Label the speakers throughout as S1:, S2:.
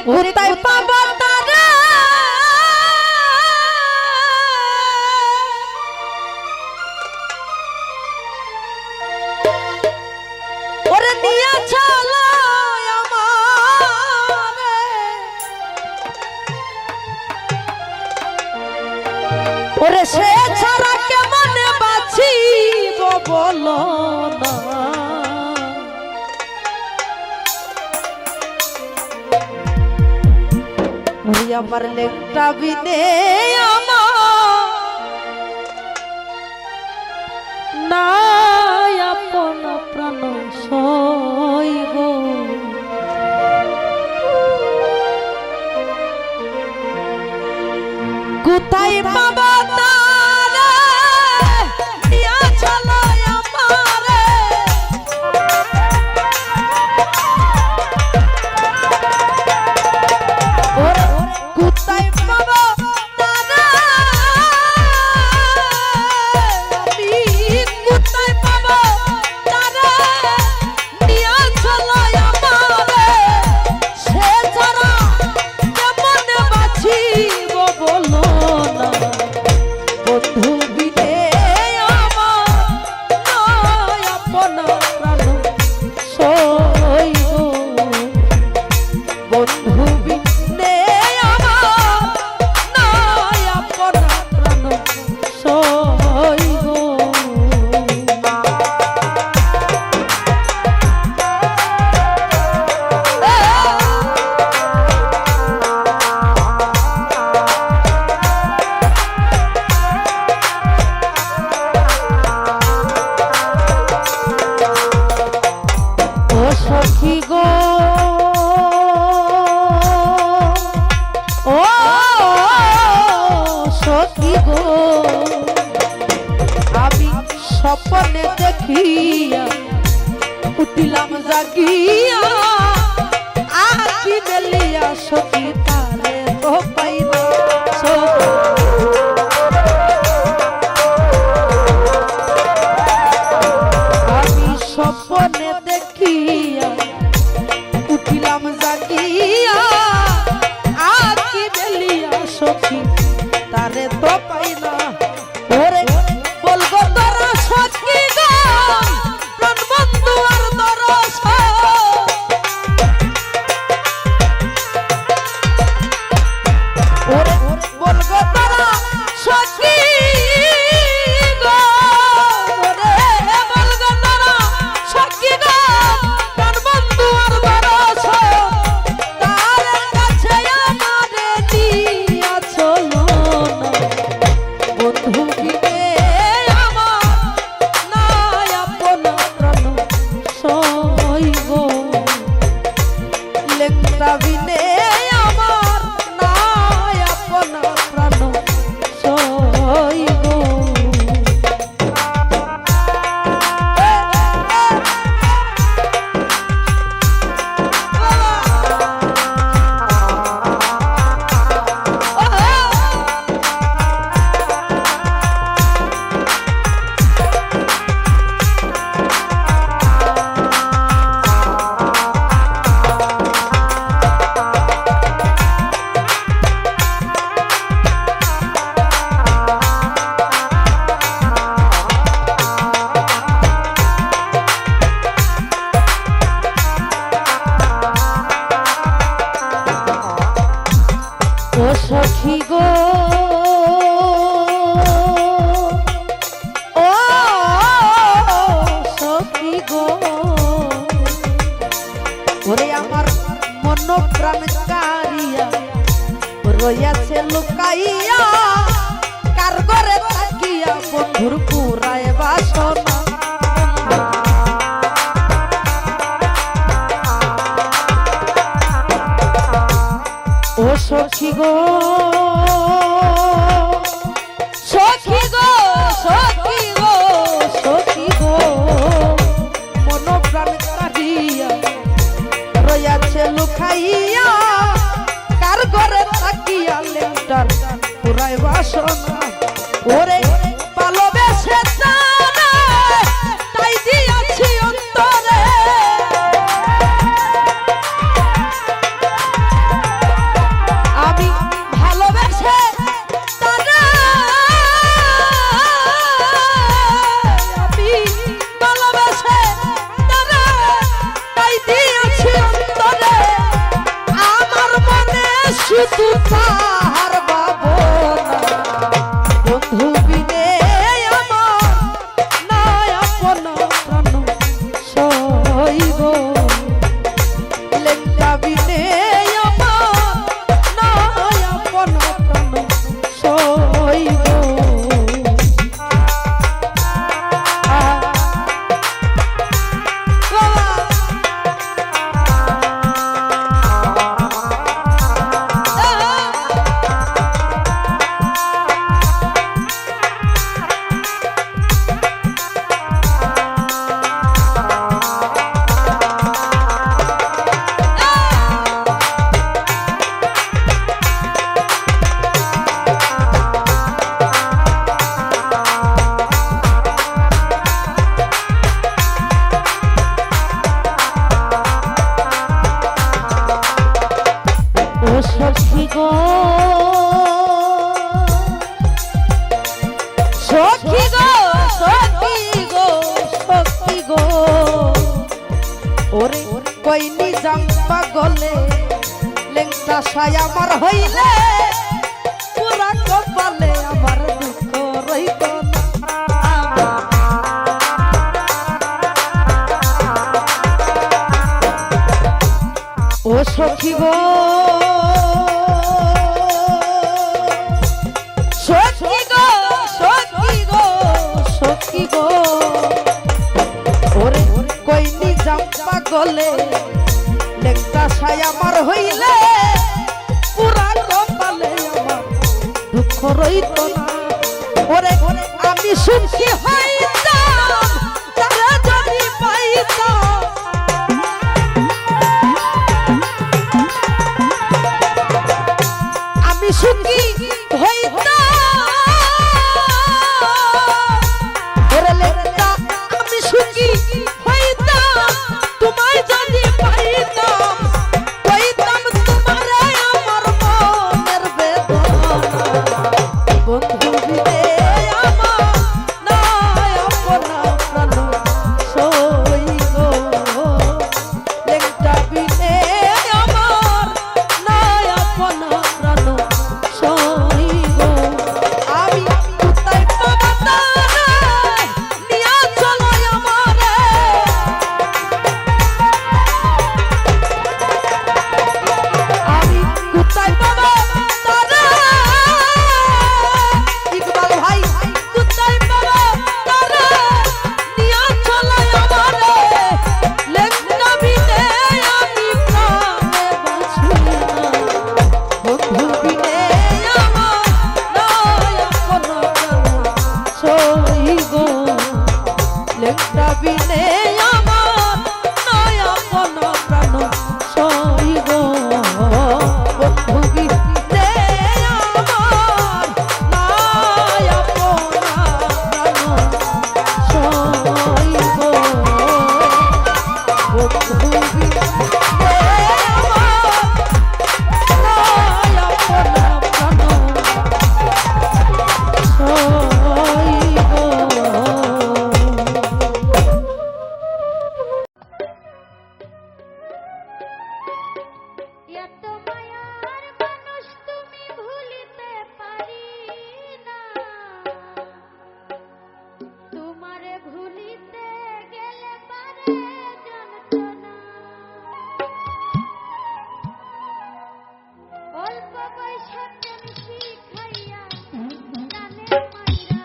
S1: কোথায় পাবো তারে ওরে নিয়ে চলো আমারে ওরে সে ছাড়া কেমনে বাঁচিব বলো না আমার লেখটা বিনে নাই আপন প্রাণ সইব কোথায় পাবো তারে নিয়া চলো আমারে কোথায় পাবো তারে আমি কোথায় পাবো তারে নিয়া চলো আমারে সে ছাড়া কেমনে বাঁচিব বলো না বন্ধু বিনে আমার নয় আপন প্রাণ সইব বন্ধু বিনে আমার নয় আপন প্রাণ সইব ও সখী গো ও সখী গো আমি স্বপ্নে দেখিয়া উঠিলাম জাগিয়া আকি বেলিয়া সখী তারে তো পাই না আমি স্বপ্নে দেখিয়া উঠিলাম জাগিয়া আকি বেলিয়া সখী তারে তো পাই না ওরে বলবো তোরা সখী গো প্রাণ বন্ধু আর দরস ওরে বলবো তোরা সখী গো ওরে বলবো তোরা সখী গো প্রাণ বন্ধু আর দরস তার কাছে আমারে নিয়া চলো না বন্ধু বিনে আমার নাই আপন প্রাণ সইব লেখটা বিনে আমার নাই আপন প্রাণ সইব ও সখী গো ও সখী গো ওরে আমার মন প্রাণ কারিয়া রইয়াছে লুকাইয়া কার ঘরে থাকিয়া বন্ধুর পুরায় বাসনা ও সখী গো সখী গো সখী গো সখী গো মন প্রাণ কারিয়া রইয়াছে লুকাইয়া কার ঘরে থাকিয়া লেন্টার পুরাই বাসনা ওরে ভালোবেসে তাই দিয়াছি অন্তরে শুধু তাহার ভাবনা বন্ধু বিনে আমার নাই আপন প্রাণ সইব লেঙ্গা বিনে আমার নাই আপন প্রাণ সইব সখী গো সখী গো সখী গো সখী গো ওরে কইনি জাম্পা গলে লেংটা সাই আমার হইলে পুরা কপালে আমার দুঃখ রইত ও সখী গো সখী গো সখী গো সখী গো ওরে কইনি জাম্পা গলে লেংটা সাই আমার হইলে পুরা কপালে আমার দুঃখ রইত না ওরে আমি সুখী হইতাম তারা যদি পাইতাম আমি সুখী হইতাম ওরে লেংটা আমি সুখী হইতাম তোমায় যদি পাইতাম কইতাম তোমারে আমার মনের বেদনা বন্ধু বিনে আমার নাই আপন প্রাণ সইব লেংটা বিনে আমার নাই আপন প্রাণ সইব আমি কোথায় পাবো তারে নিয়া চলো আমারে আমি কোথায় পাবো তারে ইকবাল ভাই কোথায় পাবো তারে নিয়া চলো আমারে লেংটা বিনে আমি প্রাণে বাঁচি না বন্ধু বিনে আমার নাই আপন প্রাণ সইব লেংটা বিনে আমার নাই আপন প্রাণ সইব বন্ধু বিনে আমার নাই আপন প্রাণ সইব বন্ধু বিনে
S2: এত মায়ার মানুষ তুমি ভুলিতে পারি না তোমারে ভুলিতে গেলে পারে যন্ত্রণা অল্প বয়সে প্রেম শিখাইয়া জানে মাইরা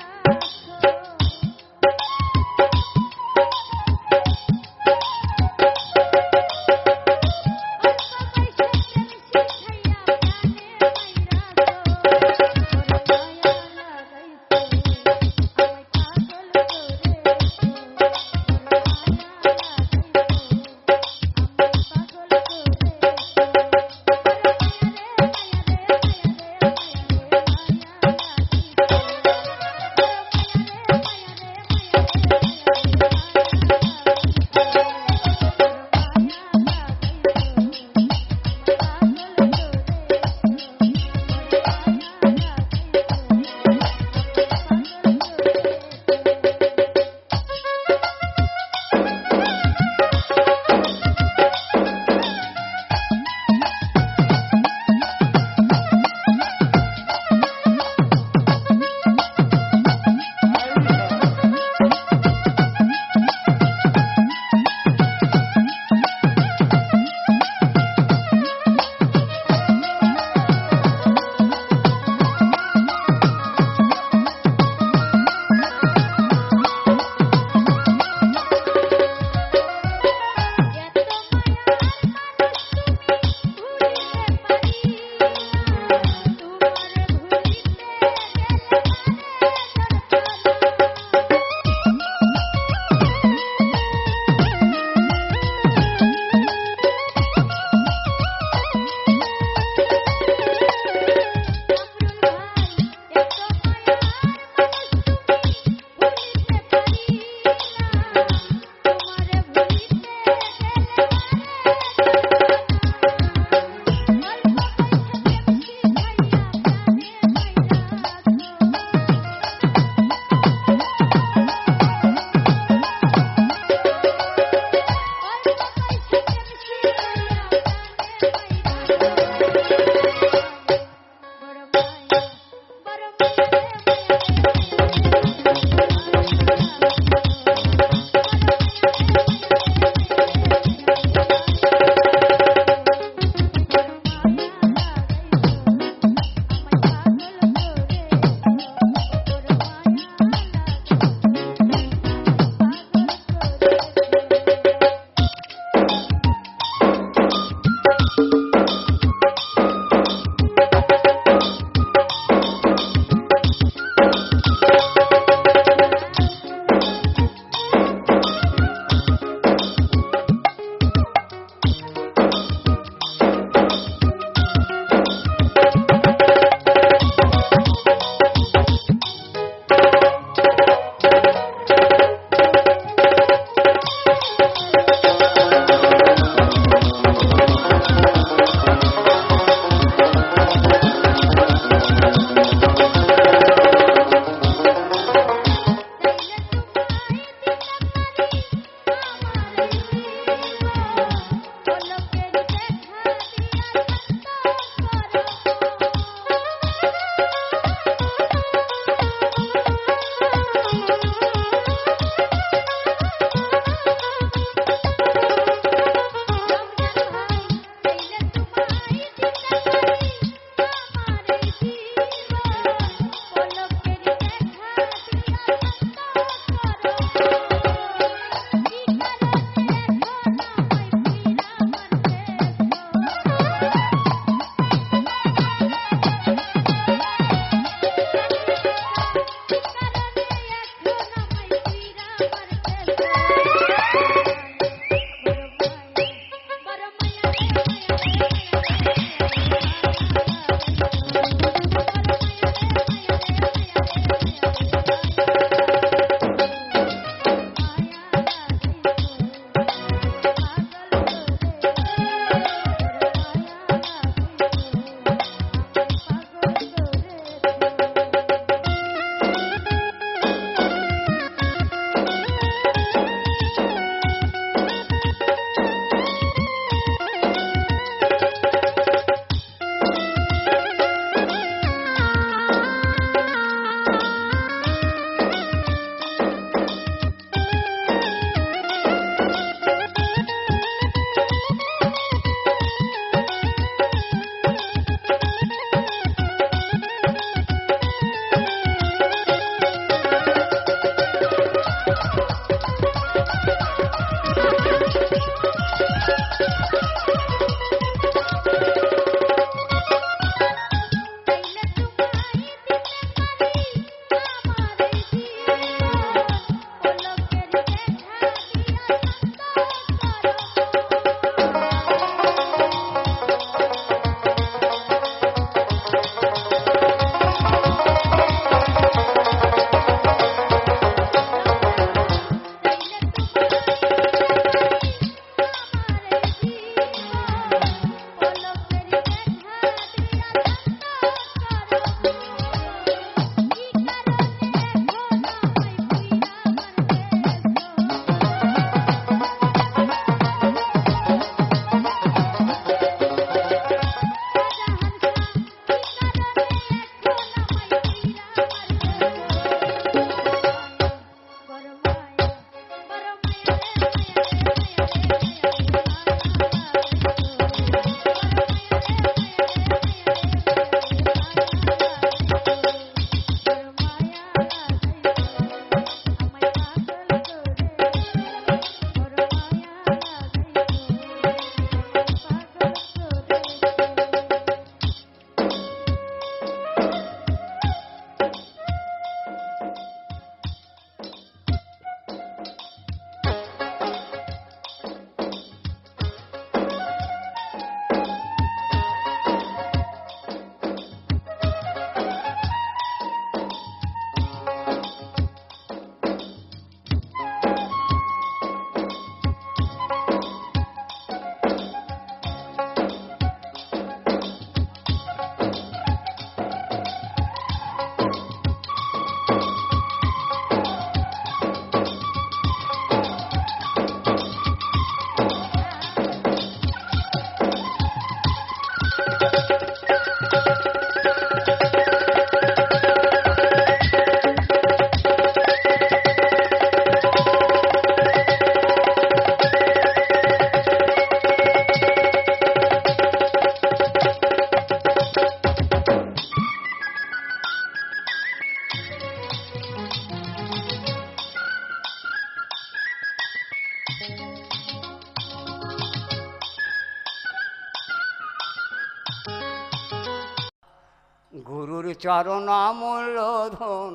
S3: গুরুর চরণ অমূল্য ধন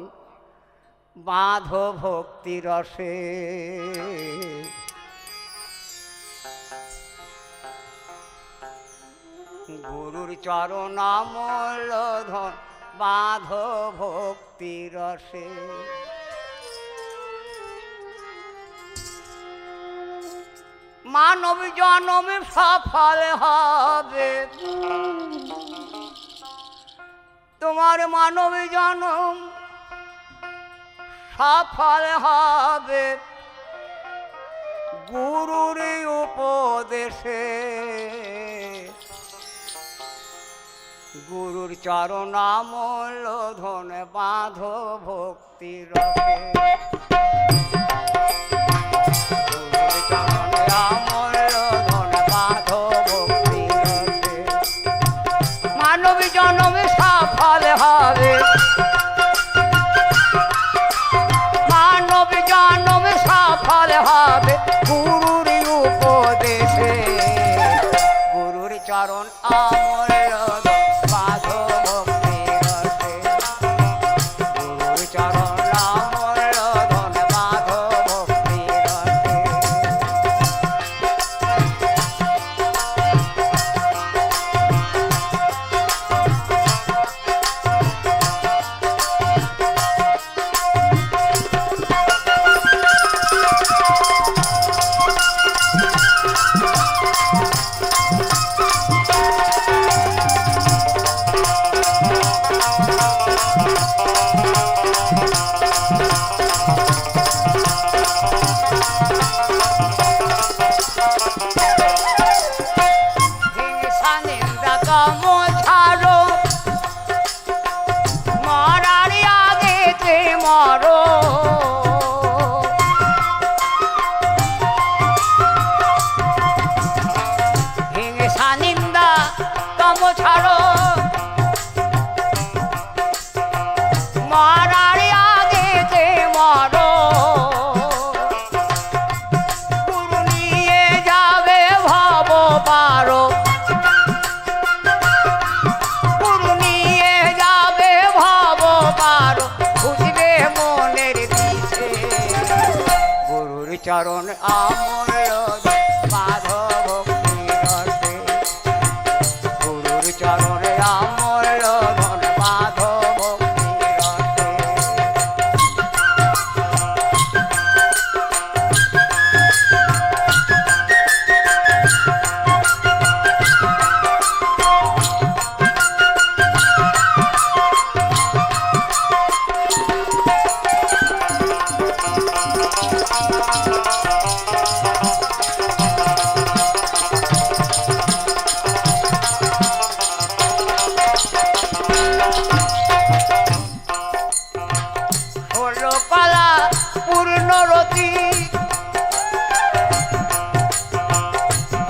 S3: বাঁধ ভক্তি রসে। গুরুর চরণ অমূল্য ধন বাঁধ ভক্তি রসে। মানব জনমে সফল হবে তোমার, মানব জনম সফল হবে গুরুর উপদেশে। গুরুর চরণ অমূল্য ধন বাঁধ ভক্তি রসে। গুরুর চরণ অমূল্য ধন বাঁধ ভক্তি রসে। মানব জনমে সফল হবে, মানব জনমে সফল হবে গুরুর উপদেশে। গুরুর চরণ অমূল্য ধন বাঁধ ভক্তি রসে। গুরুর চরণ অমূল্য ধন বাঁধ ভক্তি রসে। হিংসা নিন্দা তম ছাড়ো, মরার আগেতে মরো। হিংসা নিন্দা তম ছাড়ো, মরার আগেতে মরো। গুরু নিয়ে যাবে ভব পারো, গুরু নিয়ে যাবে ভব পারো, বুঝবে মনের দিশে। গুরুর চরণ অমূল্য বাঁধ ভক্তি রসে। গুরুর চরণ অমূল্য ধন বাঁধ ভক্তি রসে। হলো কলা পূর্ণরতি,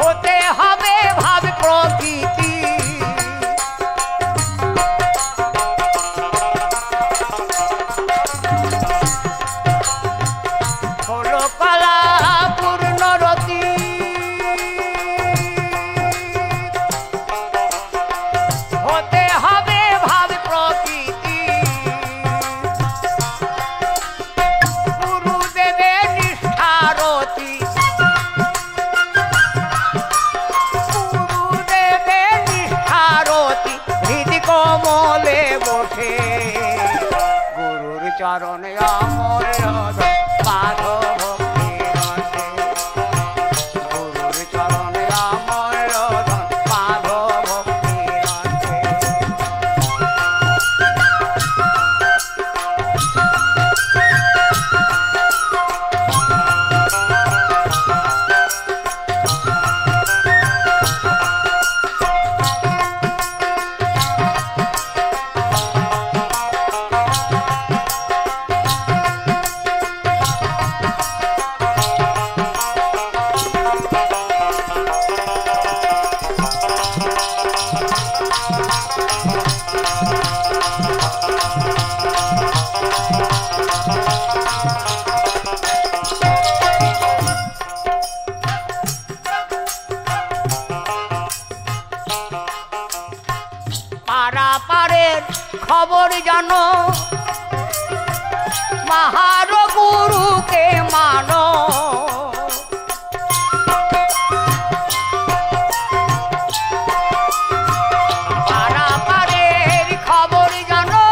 S3: হতে হবে ভাব প্রকৃতি। হলো কলা পূর্ণরতি, হতে হবে ভাব প্রকৃতি। গুরুদেবের নিষ্ঠারতি, গুরুদেবের নিষ্ঠারতি হৃদি কমলে বসে। গুরুর চরণে অমূল্য ধন বাঁধ ভক্তি রসে। গুরুর চরণে অমূল্য ধন বাঁধ ভক্তি রসে। পারা পারের খবর জানো মহার গুরুকে মানো পারা পারের খবর জানো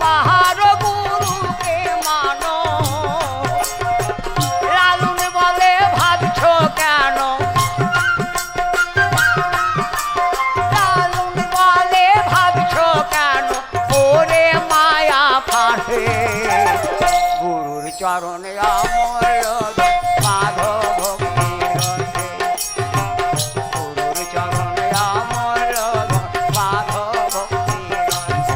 S3: মহার গুরুকে মানো লালুন বলে ভাবছো কেন লালুন বলে ভাবছো কেন ওরে মায়া ফাঁসে গুরুর চরণে আমর মাধব ভক্তি রসে গুরুর চরণে আমর মাধব ভক্তি রসে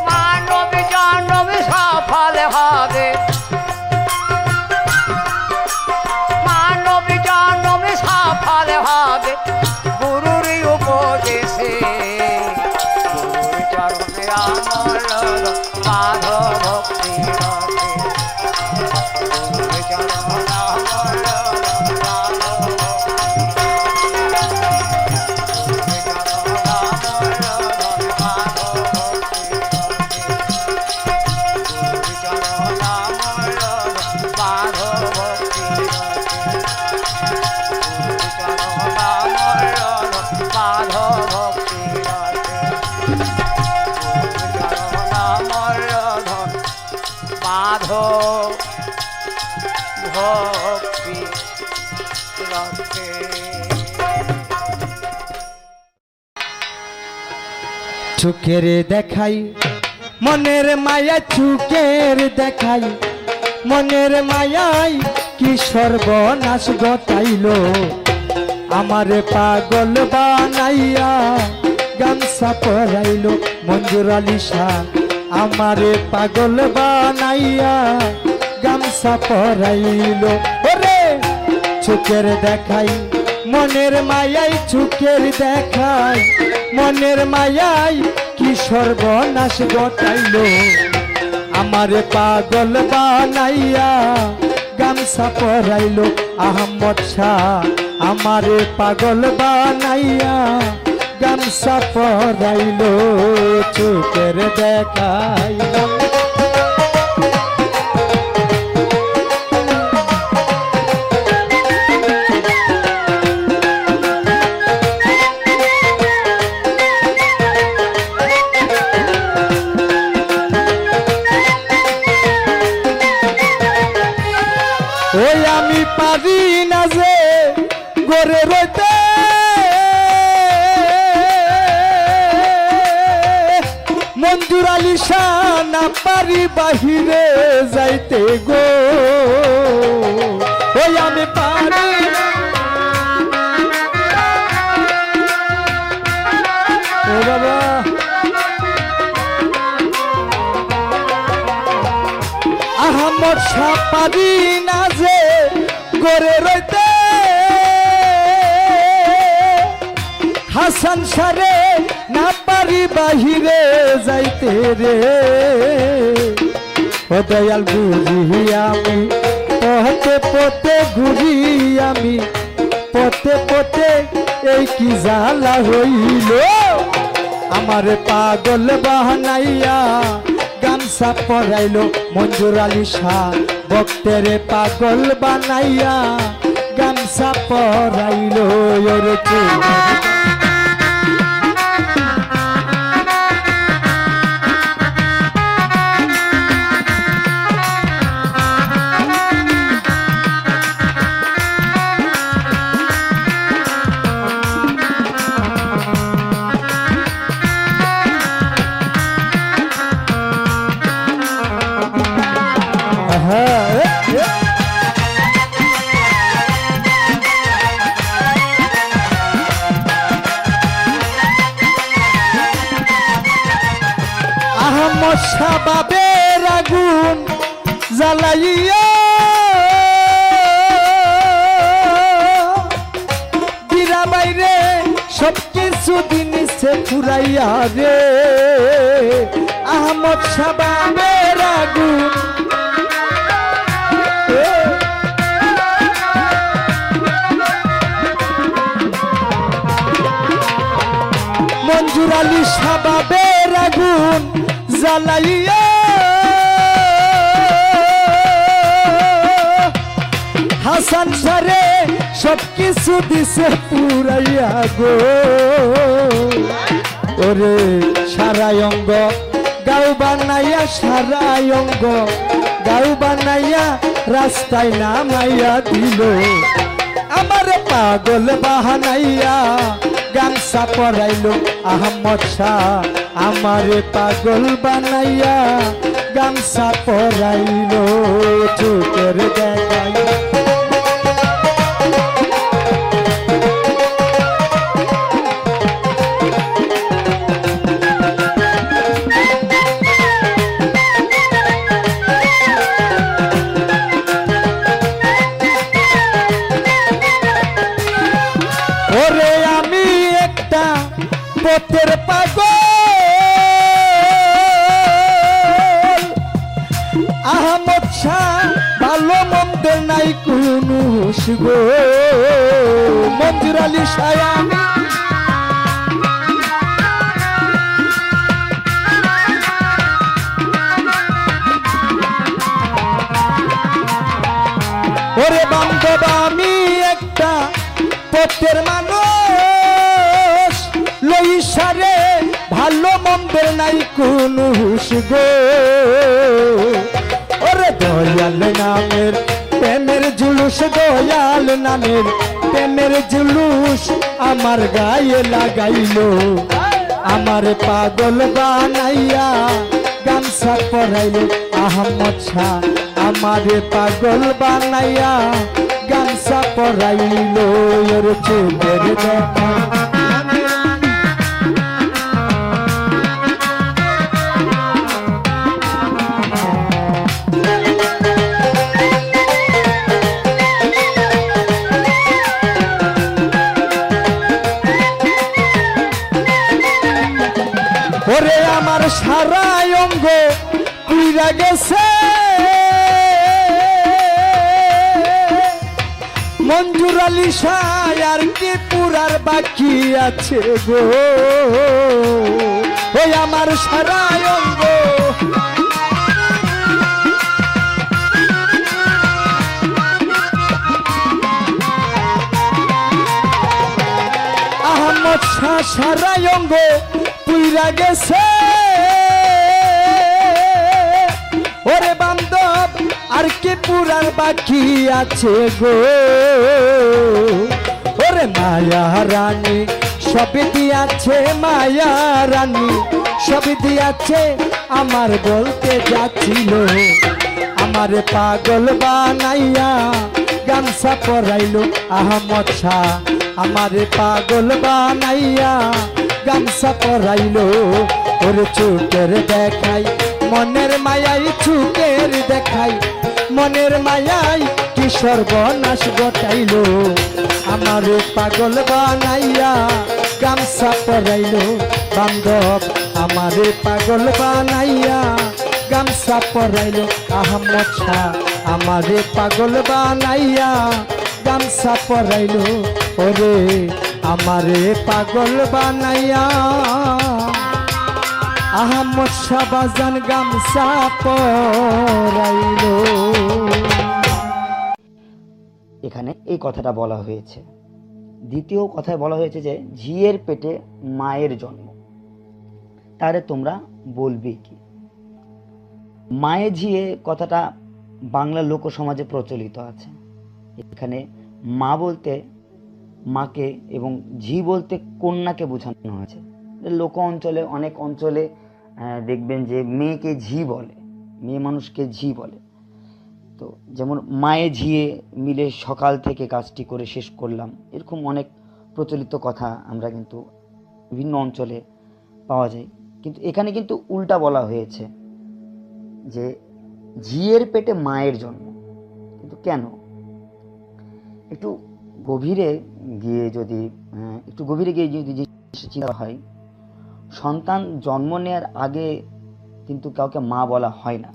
S3: মানব জন্ম সফল হবে মানব জন্ম সফল হবে গুরুর উপদেশে গুরুর চরণে আমল মাধব ভক্তি রসে গুরুর চরণে আমল মাধব ভক্তি রসে
S4: চোখের দেখাই মনের মায়া চোখের দেখাই মনের মায়াই কি সর্বনাশ গতাইল আমারে পাগল বানাইয়া গামছা পরাইল মঞ্জুর আলী শাহ আমারে পাগল বানাইয়া গামছা পরাইল ওরে চোখের দেখাই মনের মায়াই চোখের দেখাই মনের মায়াই কি সর্বনাশ ঘটাইল আমারে পাগল বানাইয়া গামছা পরাইল আহমদ শাহ আমারে পাগল বানাইয়া গামছা পরাইল চোখের দেখাই ওই আমি পারি না যে গড়ে রইতে মঞ্জুর আলী শাহ না পারি বাহিরে যাইতে গো ওই আমি পারি ও বাবা আহমদ শাহ পারি না যে গড়ে রইতে হাসান সারে না পারি বাহিরে যাইতে রে ও দয়াল ঘুরি আমি পথে পথে ঘুরি আমি পথে পথে এই কি জ্বালা হইল আমার পাগল বাহানাইয়া গামছা পরাইল মঞ্জুর আলী শাহ ভক্তের পাগল বানাইয়া গামছা পরাইল ওরে আহমদ শাবাবের আগুন জ্বালাইয়া দিরা বাইরে সব কিছু দিনিছে ফুরাইয়া রে আহমদ শাবাবের আগুন মঞ্জুর আলী শাবাবের আগুন জ্বালাইয়া হাসান সারে সব কিছু দিছে পুরাইয়া গো ওরে সারাই অঙ্গ গাও বানাইয়া সারাই অঙ্গ গাও বানাইয়া রাস্তায় নামাইয়া দিল আমার পাগল বাহানাইয়া গামছা পরাইলো আহমদ শাহ আমারে পাগল বানাইয়া গামছা পরাইলো চোখের দেখাই ওরে আমি একটা পথের পাগল আহমদ শাহ ভালো মন্দের নাই কোনো হুঁশ গো মঞ্জুর আলী শাহ আমি ওরে বান্ধব আমি একটা পথের মানুষ লইসারে ভালো মন্দের নাই কোন হুঁশ গো ওরে দয়াল নামের প্রেমের জুলুস দয়াল নামের প্রেমের জুলুস আমার গায়ে লাগাইলো আমার পাগল বানাইয়া গামছা পরাইলো আহমদ শাহ আমারে পাগল বানাইয়া গামছা পরাইলো ওর চোখের দেখা ওরে আমার সারা অঙ্গ পুইরা গেছে মঞ্জুর আলী শাহ আর কি পুরার বাকি আছে গো ওই আমার সারা অঙ্গ আহমদ শাহ সারা অঙ্গ পুইরা গেছে ওরে বান্ধব আর কি পুরার বাকি আছে গো ওরে মায়া রানী সবই দিয়াছে মায়া রানী সবই দিয়াছে আমার বলতে যাচ্ছিল আমার পাগল বানাইয়া গামছা পরাইলো আহমদ শাহ আমারে পাগল বানাইয়া গামছা পরাইলো ওর চোখের দেখাই মনের মায়াই চোখের দেখাই মনের মায়াই কি সর্বনাশ ঘটাইলো আমারে পাগল বানাইয়া গামছা পরাইলো বান্ধব আমারে পাগল বানাইয়া গামছা পরাইলো আহমদ শাহ আমারে পাগল বানাইয়া গামছা পরাইলো ওরে আমারে পাগল বানাইয়া আহমদ শাহ বাজান গামছা পরাইলো।
S5: এখানে এই কথাটা বলা হয়েছে। দ্বিতীয় কথায় বলা হয়েছে যে ঝিয়ের পেটে মায়ের জন্ম, তারে তোমরা বলবে কি? মায়ে ঝিয়ে কথাটা বাংলা লোক সমাজে প্রচলিত আছে। এখানে মা বলতে মাকে এবং ঝি বলতে কন্যাকে বোঝানো হয়েছে। লোক অঞ্চলে অনেক অঞ্চলে দেখবেন যে মেয়েকে ঝি বলে, মেয়ে মানুষকে ঝি বলে। তো যেমন মায়ে ঝিয়ে মিলে সকাল থেকে কাজটি করে শেষ করলাম, এরকম অনেক প্রচলিত কথা আমরা কিন্তু বিভিন্ন অঞ্চলে পাওয়া যায়। কিন্তু এখানে কিন্তু উল্টা বলা হয়েছে যে ঝিয়ের পেটে মায়ের জন্ম। কিন্তু কেন? একটু গভীরে গিয়ে যদি চিন্তা হয়, সন্তান জন্ম নেওয়ার আগে কিন্তু কাউকে মা বলা হয় না।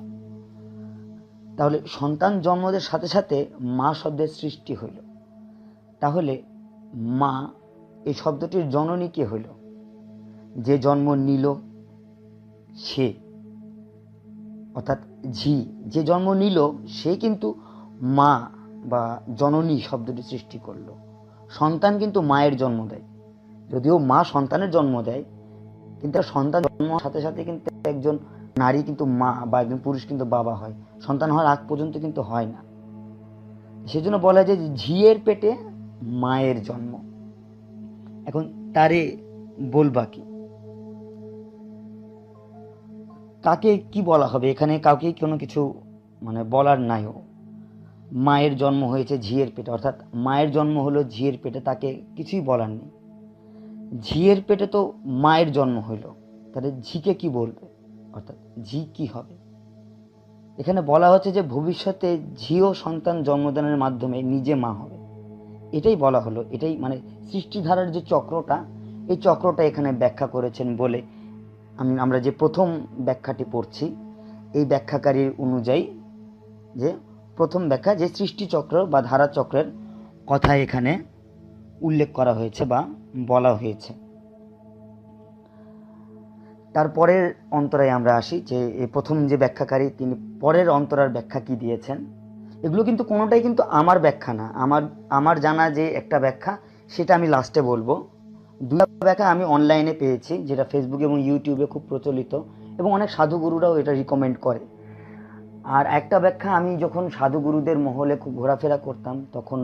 S5: তাহলে সন্তান জন্মের সাথে সাথে মা শব্দের সৃষ্টি হইল। তাহলে মা এই শব্দটির জননী কে হইল? যে জন্ম নিল সে, অর্থাৎ ঝি যে জন্ম নিল সে কিন্তু মা বা জননী শব্দটি সৃষ্টি করলো। সন্তান কিন্তু মায়ের জন্ম দেয়, যদিও মা সন্তানের জন্ম দেয়, কিন্তু সন্তান জন্ম সাথে সাথে কিন্তু একজন নারী কিন্তু মা বা একজন পুরুষ কিন্তু বাবা হয়, সন্তান হওয়ার আগ পর্যন্ত কিন্তু হয় না। সেজন্য বলা যায় যে ঝিয়ের পেটে মায়ের জন্ম। এখন তারে বলবা কি? কাকে কি বলা হবে? এখানে কাউকে কোনো কিছু বলার নাইও। মায়ের জন্ম হয়েছে ঝিয়ের পেটে, অর্থাৎ মায়ের জন্ম হলো ঝিয়ের পেটে, তাকে কিছুই বলার নেই। ঝিয়ের পেটে তো মায়ের জন্ম হইল, তাহলে ঝিকে কি বলবে? অর্থাৎ ঝি কি হবে? এখানে বলা হচ্ছে যে ভবিষ্যতে ঝিও সন্তান জন্মদানের মাধ্যমে নিজে মা হবে, এটাই বলা হলো। এটাই সৃষ্টিধারার যে চক্রটা, এই চক্রটা এখানে ব্যাখ্যা করেছেন বলে আমরা যে প্রথম ব্যাখ্যাটি পড়ছি, এই ব্যাখ্যাকারীর অনুযায়ী যে প্রথম ব্যাখ্যা যে সৃষ্টিচক্র বা ধারাচক্রের কথা এখানে উল্লেখ করা হয়েছে বা বলা হয়েছে। তারপরের অন্তরায় আমরা আসি যে এই প্রথম যে ব্যাখ্যাকারী তিনি পরের অন্তরার ব্যাখ্যা কি দিয়েছেন। এগুলো কিন্তু কোনোটাই কিন্তু আমার ব্যাখ্যা না, আমার জানা যে একটা ব্যাখ্যা সেটা আমি লাস্টে বলবো। দুটা ব্যাখ্যা আমি অনলাইনে পেয়েছি, যেটা ফেসবুক এবং ইউটিউবে খুব প্রচলিত এবং অনেক সাধুগুরুরাও এটা রিকমেন্ড করে। আর একটা ব্যাখ্যা আমি যখন সাধুগুরুদের মহলে খুব ঘোরাফেরা করতাম, তখন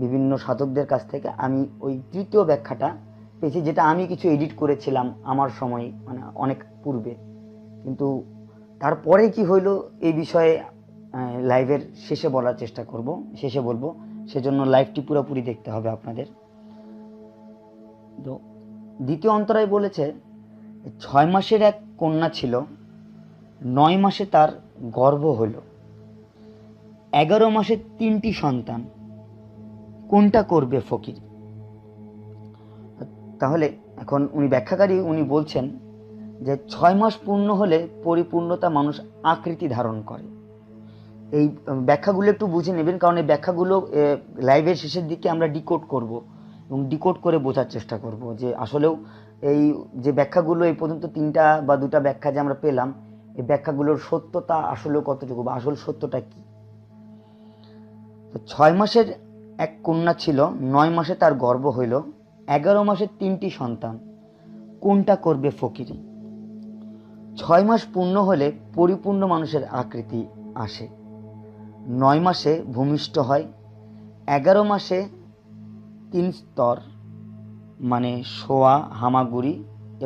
S5: বিভিন্ন সাধকদের কাছ থেকে আমি ওই তৃতীয় ব্যাখ্যাটা পেয়েছি, যেটা আমি কিছু এডিট করেছিলাম আমার সময়, অনেক পূর্বে। কিন্তু তারপরে কি হইলো এই বিষয়ে লাইভের শেষে বলার চেষ্টা করব, শেষে বলবো, সেজন্য লাইভটি পুরোপুরি দেখতে হবে আপনাদের। তো দ্বিতীয় অন্তরায় বলেছে 6 মাসের এক কন্যা ছিল, 9 মাসে তার গর্ভ হইল, 11 মাসে 3টি সন্তান, কোনটা করবে ফকির? তাহলে এখন উনি বলছেন যে 6 মাস পূর্ণ হলে পরিপূর্ণতা মানুষ আকৃতি ধারণ করে। এই ব্যাখ্যাগুলো একটু বুঝে নেবেন, কারণ এই ব্যাখ্যাগুলো লাইভের শেষের দিকে আমরা ডিকোড করব এবং ডিকোড করে বোঝার চেষ্টা করব যে আসলেও এই যে ব্যাখ্যাগুলো এই পর্যন্ত 3টা বা 2টা ব্যাখ্যা যে আমরা পেলাম, এই ব্যাখ্যাগুলোর সত্যতা আসলে কতটুকু বা আসল সত্যটা কি। তো 6 মাসের এক কন্যা ছিল, 9 মাসে তার গর্ভ হইল, 11 মাসে 3টি সন্তান, কোনটা করবে ফকিরি? 6 মাস পূর্ণ হলে পরিপূর্ণ মানুষের আকৃতি আসে, 9 মাসে ভূমিষ্ঠ হয়, 11 মাসে 3 স্তর শোয়া, হামাগুড়ি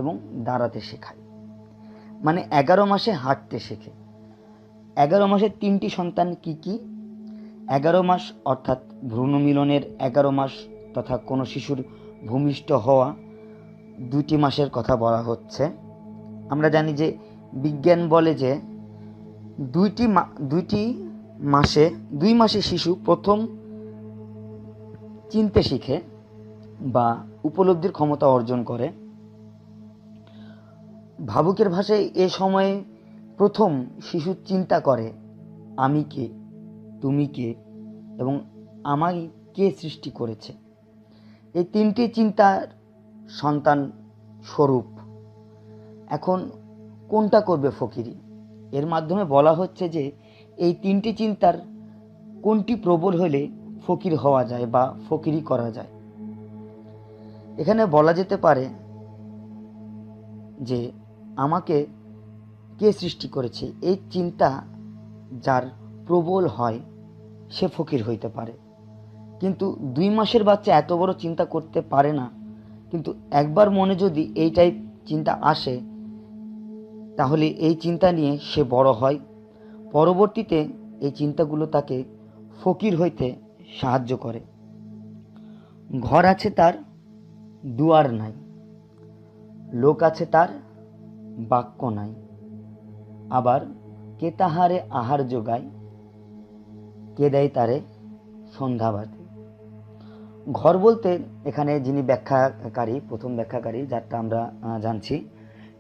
S5: এবং দাঁড়াতে শেখায়, 11 মাসে হাঁটতে শেখে। 11 মাসে 3টি সন্তান কি কি? 11 মাস অর্থাৎ ভ্রূণ মিলনের 11 মাস তথা কোনো শিশুর ভূমিষ্ঠ হওয়া 2টি মাসের কথা বলা হচ্ছে। আমরা জানি যে বিজ্ঞান বলে যে 2 মাসে শিশু প্রথম চিনতে শিখে বা উপলব্ধির ক্ষমতা অর্জন করে। ভাবুকের ভাষায় এ সময়ে প্রথম শিশু চিন্তা করে আমি কে, তুমি কে এবং আমায় কে সৃষ্টি করেছে। এই 3টি চিন্তার সন্তান স্বরূপ। এখন কোনটা করবে ফকিরি? এর মাধ্যমে বলা হচ্ছে যে এই 3টি চিন্তার কোনটি প্রবল হলে ফকির হওয়া যায় বা ফকিরি করা যায়। এখানে বলা যেতে পারে যে আমাকে কে সৃষ্টি করেছে, এই চিন্তা যার প্রবল হয় সে ফকির হইতে পারে। কিন্তু 2 মাসের বাচ্চা এত বড় চিন্তা করতে পারে না, কিন্তু একবার মনে যদি এই টাইপ চিন্তা আসে তাহলে এই চিন্তা নিয়ে সে বড় হয়, পরবর্তীতে এই চিন্তাগুলো তাকে ফকির হইতে সাহায্য করে। ঘর আছে তার, দুয়ার নাই, লোক আছে তার, বাক্য নাই, আবার কে তাহারে আহার যোগায়, কে দেয় তারে সন্ধ্যাবাতি। ঘর বলতে এখানে যিনি ব্যাখ্যাকারী, প্রথম ব্যাখ্যাকারী যারটা আমরা জানছি,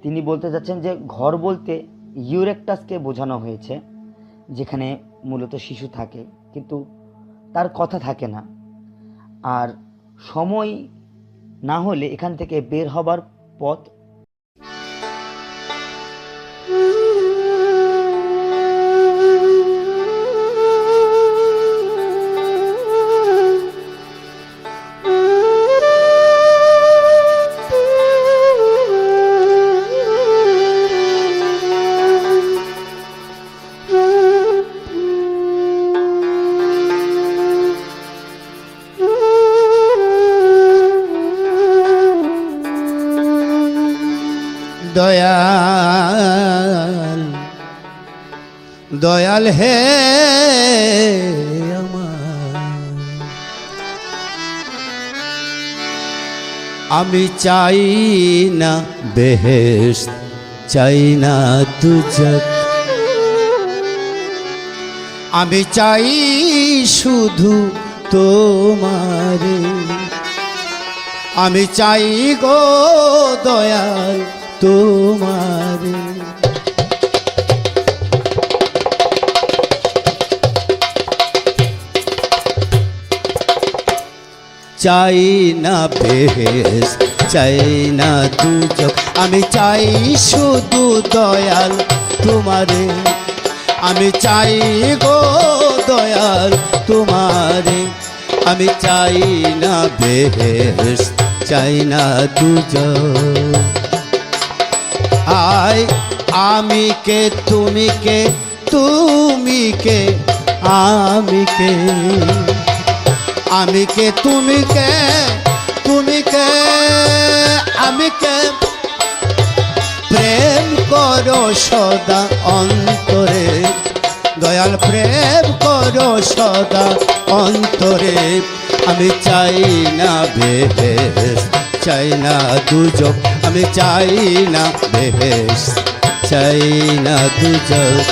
S5: তিনি বলতে যাচ্ছেন যে ঘর বলতে ইউরেকটাসকে বোঝানো হয়েছে, যেখানে মূলত শিশু থাকে কিন্তু তার কথা থাকে না, আর সময় না হলে এখান থেকে বের হবার পথ
S4: দয়াল দয়াল হে আমার, আমি চাই না বেহেশত, চাই না দুজক, আমি চাই শুধু তোমারে, আমি চাই গো দয়াল তোমারে। চাই না বেহেশত, চাই না দুজক, আমি চাই শুধু দয়াল তোমারে, আমি চাই গো দয়াল তোমারে, আমি চাই না বেহেশত, চাই না দুজক। আয় আমি কে তুমি কে, তুমি কে আমি কে, আমি কে তুমি কে, তুমি কে আমি কে, প্রেম করো সদা অন্তরে, দয়াল প্রেম করো সদা অন্তরে, আমি চাই না বেহেশত, চাই না দুজক, আমি চাই না বেহেশত, চাই না দুজক।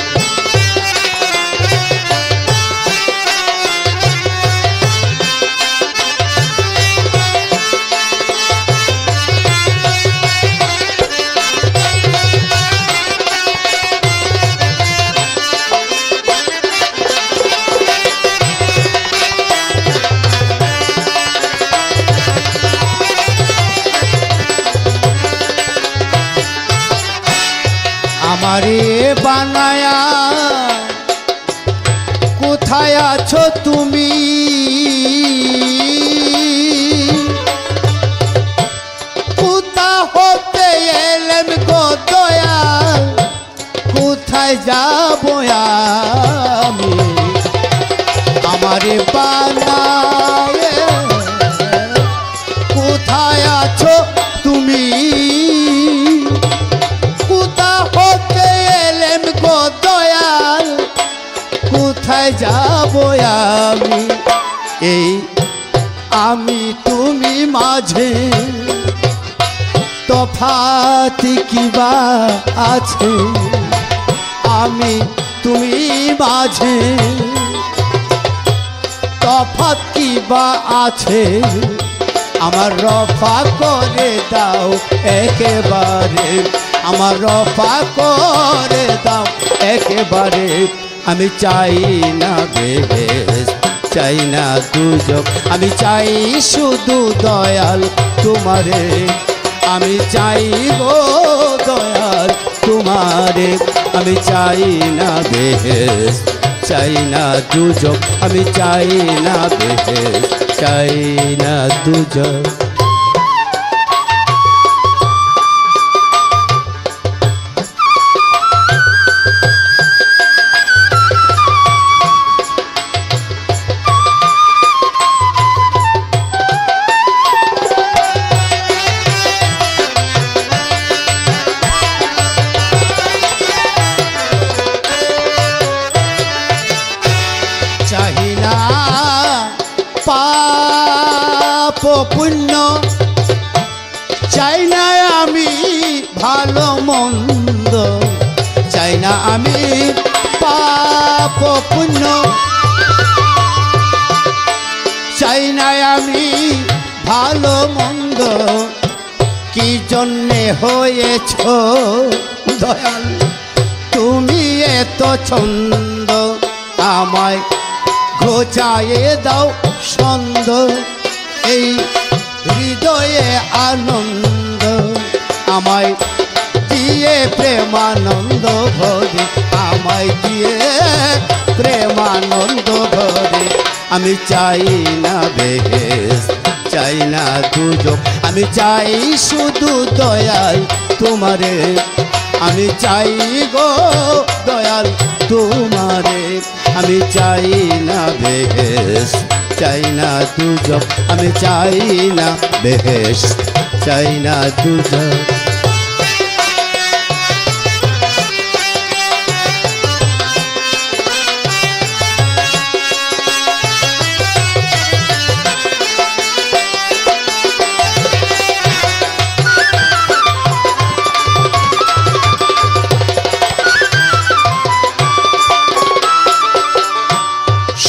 S4: আমারে বানায়া কোথায় আছো তুমি, কোথা হতে এলেম গো দয়াল, কোথায় যাব আমি, আমারে বানায় কোথায় আছো তুমি, কোথায় যাব আমি, এই আমি তুমি মাঝে তফাৎ কিবা আছে, আমি তুমি মাঝে তফাৎ কিবা আছে, আমার রফা করে দাও একেবারে, আমার রফা করে দাও একেবারে, আমি চাই না বেহেশত, চাই না দুজক, আমি চাই শুধু দয়াল তোমারে, আমি চাই গো দয়াল তোমারে, আমি চাই না বেহেশত, চাই না দুজক, আমি চাই না বেহেশত, চাই না দুজক। পাপ পুণ্য না আমি ভালো মন্দ, চাই না আমি পাপ পুণ্য, চাই না আমি ভালো মন্দ। কি জন্যে হয়েছ দয়াল তুমি এত ছন্দ, আমায় ঘোচায়ে দাও ছন্দ, এই হৃদয়ে আনন্দ, আমায় দিয়ে প্রেমানন্দ ভরে, আমায় দিয়ে প্রেমানন্দ ভরে। আমি চাই না বেহেশ, চাই না দুজক, আমি চাই শুধু দয়াল তোমারে, আমি চাই গো দয়াল তোমারে। আমি চাই না বেহেশ, চাই না দুজক, আমি চাই না বেহেশ, চাই না দুজক।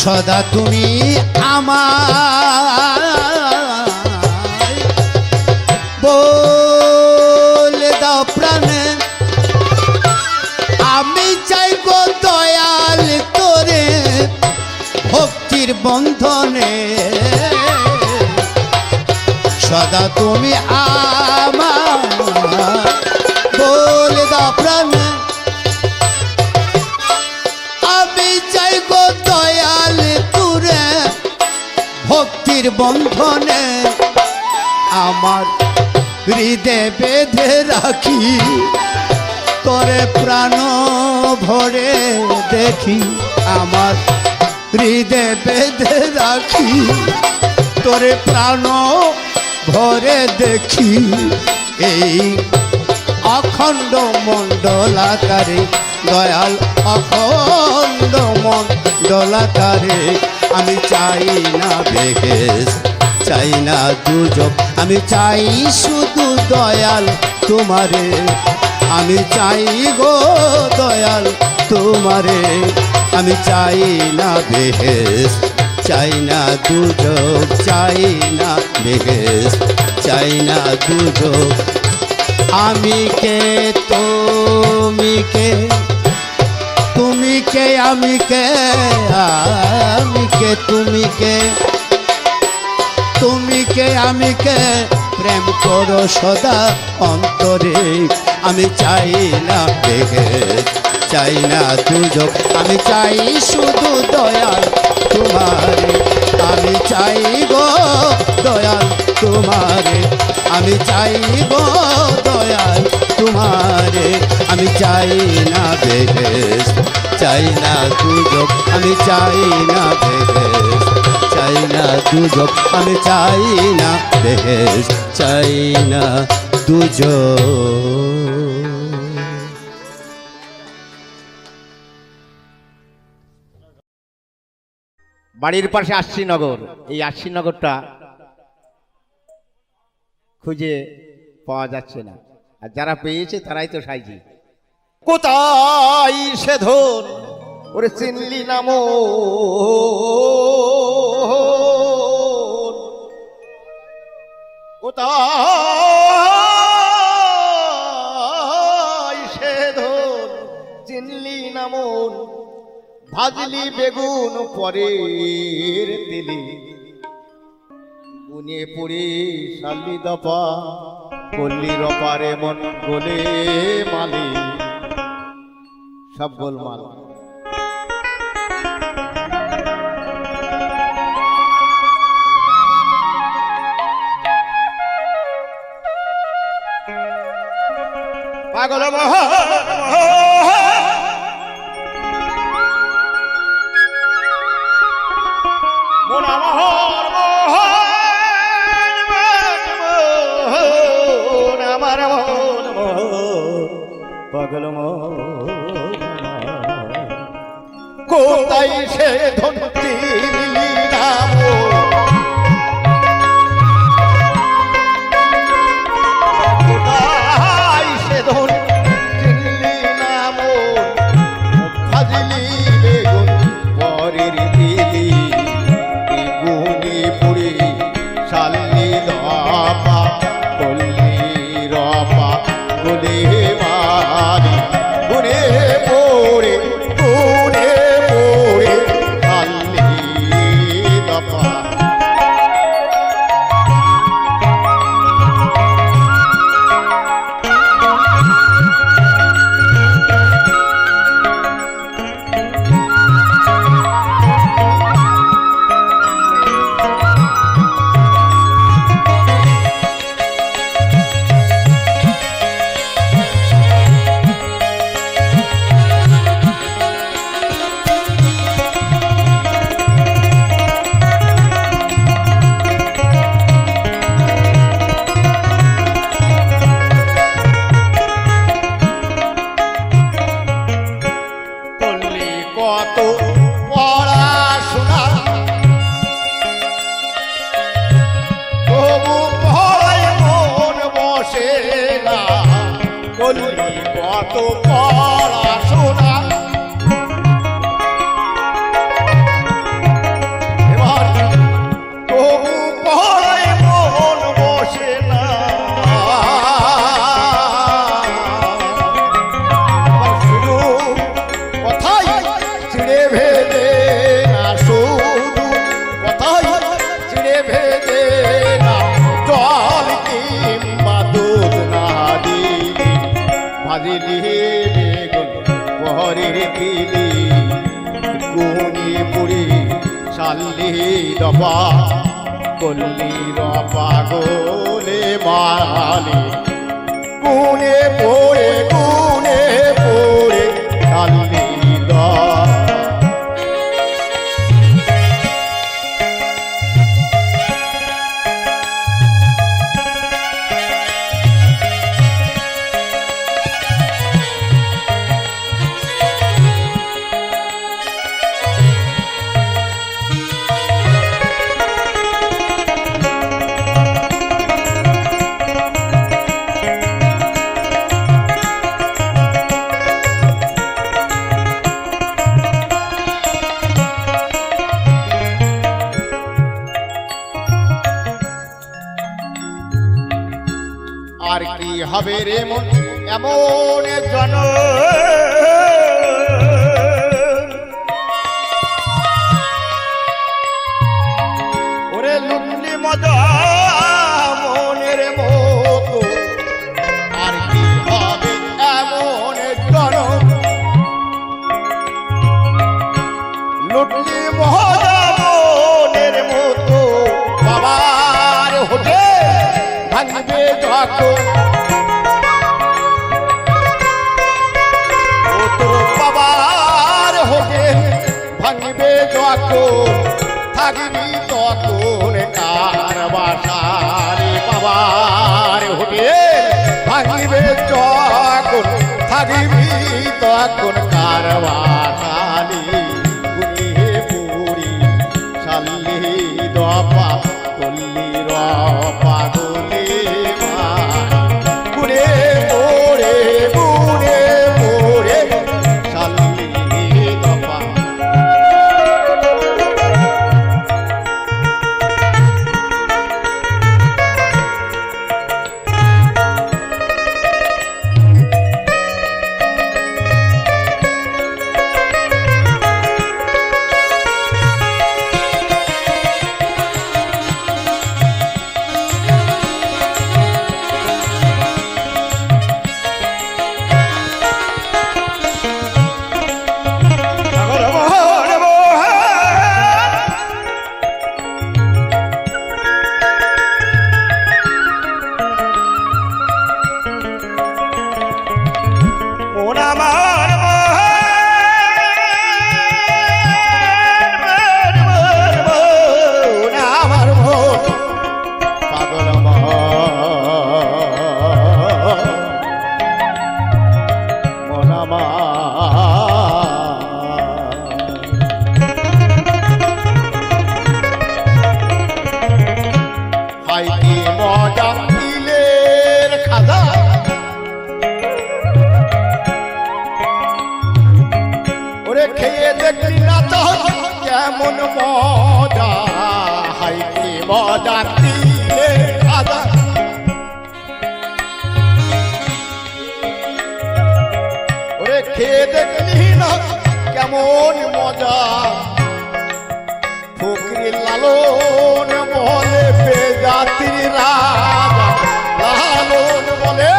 S4: সদা তুমি আমায় বলে দাও প্রাণে, আমি চাই গো দয়াল তোরে ভক্তির বন্ধনে। সদা তুমি আমায় বলে দাও প্রাণে, আমি চাই গো দয়াল তোরে ভক্তির বন্ধনে। আমার হৃদয়ে বেঁধে রাখি তোরে প্রাণ ভরে দেখি, আমার হৃদয়ে বেঁধে রাখি তোরে প্রাণ ভরে দেখি। এই অখণ্ড মণ্ডলাকারে দয়াল অখণ্ড মণ্ডলাকারে, আমি চাই না বেহেশ, চাই না দুজক, আমি চাই শুধু দয়াল তোমারে, আমি চাই গো দয়াল তোমারে। আমি চাই না বেহেশ, চাই না দুজক, চাই না বেহেশ, চাই না দুজক। আমি কে তুমি কে, তুমি কে আমি কে, আমি কে তুমি কে, তুমি কে আমি কে, প্রেম করো সদা অন্তরে। আমি চাই না বেহেশ, চাই না দুজক, আমি চাই শুধু দয়াল তোমারে, আমি চাই গো দয়াল তোমারে, আমি চাই গো দয়াল তোমারে। আমি চাই না বেহেশ, চাই না দুজক, আমি চাই না বেহেশ, চাই না দুজক, আমি চাই না বেহেশ, চাই না দুজক।
S6: বাড়ির পাশে আশ্বিনগর, এই আশ্বিনগরটা খুঁজে পাওয়া যাচ্ছে না, আর যারা পেয়েছে তারাই তো সাইজি। কোথায় সে ধন ওরে চিনলি নাম, কোথায় সে ধন চিনলি নাম, ভাজলি বেগুন পরের তেলে, গুনে পড়ে শালি দপা পল্লী রপারে মন গোলে মালি, সব গোলমাল। পাগল পাগল কোথায় সে ধনতি নাম, কোথায় পাগলে মারি গুনে পড়ে কালি দফা কত পড়াশোনা তবু পড়ায় মন বসে না করলি কত পড়াশোনা এবার তবু পড়ায় মন বসে না শুধু কথাই চিড়ে ভেদে না শুধু কথাই চিড়ে ভেদে না জল কিংবা দুধ না দিলি ভাজিলি বেগুন বহরের দিলি গুনি পুরি শাল্লি দফা করলি পাগলে মালি গুনে পড়ে শাল্লি দফা আর কি হবে রে মন এমন জন ওরে লুটলি মজা মনের মতো আর কি হবে এমন জন লুটলি মজা মনের মতো বাবার হোটে ভাঙবে যখন ও তোর বাবার হোটেল ভাঙবে যখন থাকবি তখন কার বাসারে বাবার হোটেল ভাঙবে যখন থাকবি তখন কার বাসারে গুনে পুরি শাল্লি দফা করলি পাগলে গুনে পড়ে শাল্লি দফা খেয়ে দেখলি না কেমন মজা ফকির লালন বলে বেজাতির রাজা লালন বলে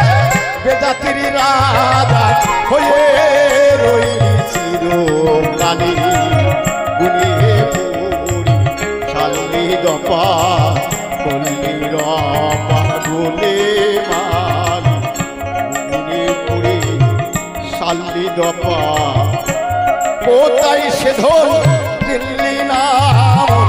S6: বেজাতির রাজা হয়ে রইলি চিরকালী গুনিয়ে পুরি শালি দপা বললি রপা বলে মালি গুনিয়ে পুরি শালি দপা কোথায় সে ধন দিল্লি নাম